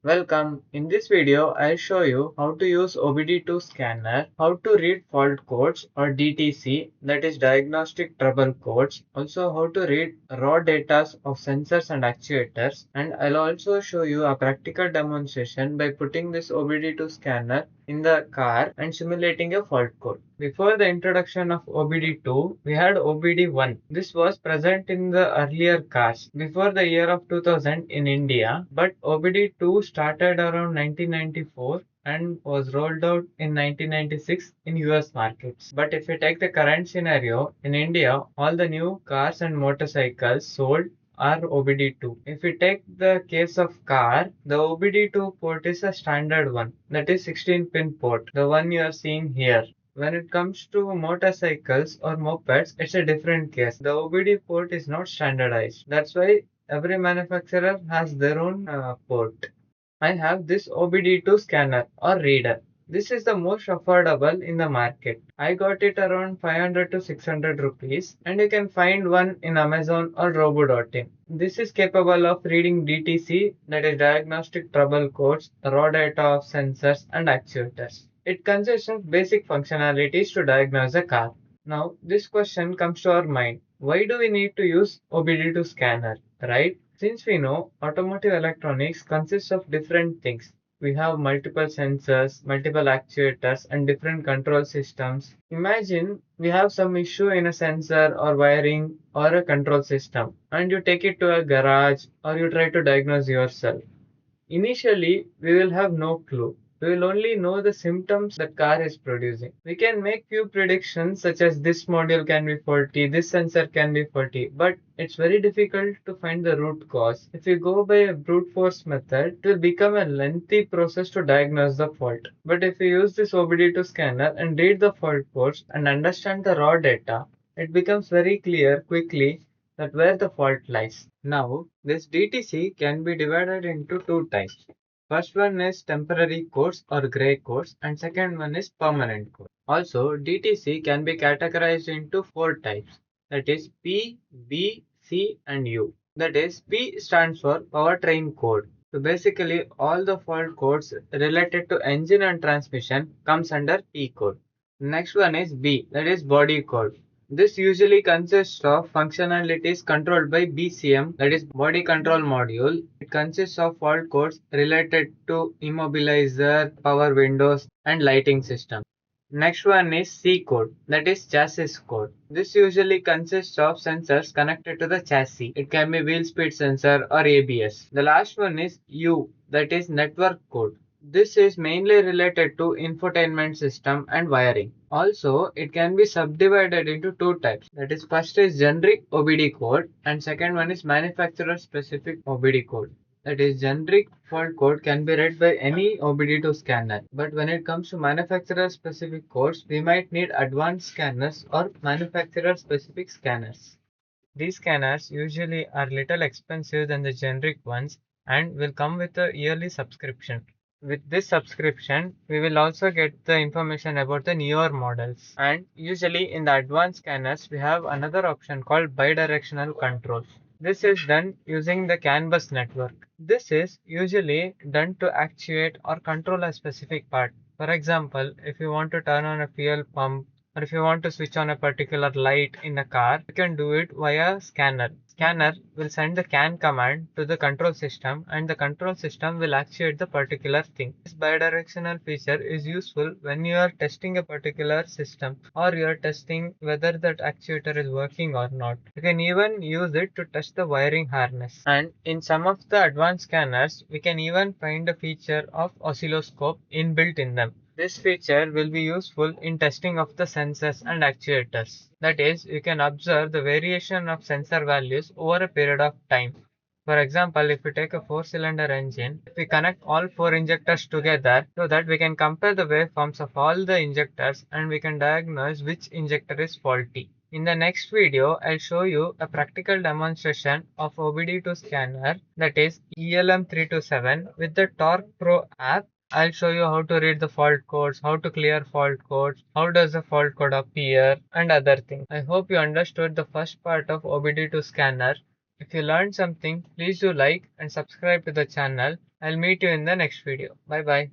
Welcome. In this video, I'll show you how to use OBD2 scanner, how to read fault codes or DTC, that is diagnostic trouble codes, also how to read raw data of sensors and actuators, and I'll also show you a practical demonstration by putting this OBD2 scanner in the car and simulating a fault code. Before the introduction of OBD2, we had OBD1. This was present in the earlier cars before the year of 2000 in India, but OBD2 started around 1994 and was rolled out in 1996 in US markets. But if you take the current scenario, in India, all the new cars and motorcycles sold are OBD2. If we take the case of car, the OBD2 port is a standard one, that is 16-pin port, the one you are seeing here. When it comes to motorcycles or mopeds, it's a different case. The OBD port is not standardized. That's why every manufacturer has their own port. I have this OBD2 scanner or reader. This is the most affordable in the market. I got it around 500 to 600 rupees and you can find one in Amazon or robo.in. This is capable of reading DTC, that is diagnostic trouble codes, raw data of sensors and actuators. It consists of basic functionalities to diagnose a car. Now this question comes to our mind. Why do we need to use OBD2 scanner, right? Since we know automotive electronics consists of different things. We have multiple sensors, multiple actuators, and different control systems. Imagine we have some issue in a sensor or wiring or a control system, and you take it to a garage or you try to diagnose yourself. Initially, we will have no clue. We will only know the symptoms that car is producing. We can make few predictions such as this module can be faulty, this sensor can be faulty, but it's very difficult to find the root cause. If you go by a brute force method, it will become a lengthy process to diagnose the fault. But if you use this OBD2 scanner and read the fault codes and understand the raw data, it becomes very clear quickly that where the fault lies. Now, this DTC can be divided into two types. First one is temporary codes or gray codes and second one is permanent code. Also, DTC can be categorized into four types, that is P, B, C and U. That is, P stands for powertrain code. So basically all the fault codes related to engine and transmission comes under P code. Next one is B, that is body code. This usually consists of functionalities controlled by BCM, that is body control module. It consists of fault codes related to immobilizer, power windows and lighting system. Next one is C code, that is chassis code. This usually consists of sensors connected to the chassis. It can be wheel speed sensor or ABS. The last one is U, that is network code. This is mainly related to infotainment system and wiring. Also, it can be subdivided into two types. That is, first is generic OBD code and second one is manufacturer specific OBD code. That is, generic fault code can be read by any OBD2 scanner. But when it comes to manufacturer specific codes, we might need advanced scanners or manufacturer specific scanners. These scanners usually are little expensive than the generic ones and will come with a yearly subscription. With this subscription, we will also get the information about the newer models. And usually in the advanced scanners, we have another option called bidirectional control. This is done using the CAN bus network. This is usually done to actuate or control a specific part. For example, if you want to turn on a fuel pump or if you want to switch on a particular light in a car, you can do it via scanner. Scanner will send the CAN command to the control system and the control system will actuate the particular thing. This bidirectional feature is useful when you are testing a particular system or you are testing whether that actuator is working or not. You can even use it to test the wiring harness. And in some of the advanced scanners, we can even find a feature of oscilloscope inbuilt in them. This feature will be useful in testing of the sensors and actuators. That is, you can observe the variation of sensor values over a period of time. For example, if we take a 4-cylinder engine, if we connect all 4 injectors together so that we can compare the waveforms of all the injectors and we can diagnose which injector is faulty. In the next video, I'll show you a practical demonstration of OBD2 scanner, that is ELM327 with the Torque Pro app. I'll show you how to read the fault codes, how to clear fault codes, how does the fault code appear and other things. I hope you understood the first part of OBD2 scanner. If you learned something, please do like and subscribe to the channel. I'll meet you in the next video. Bye bye.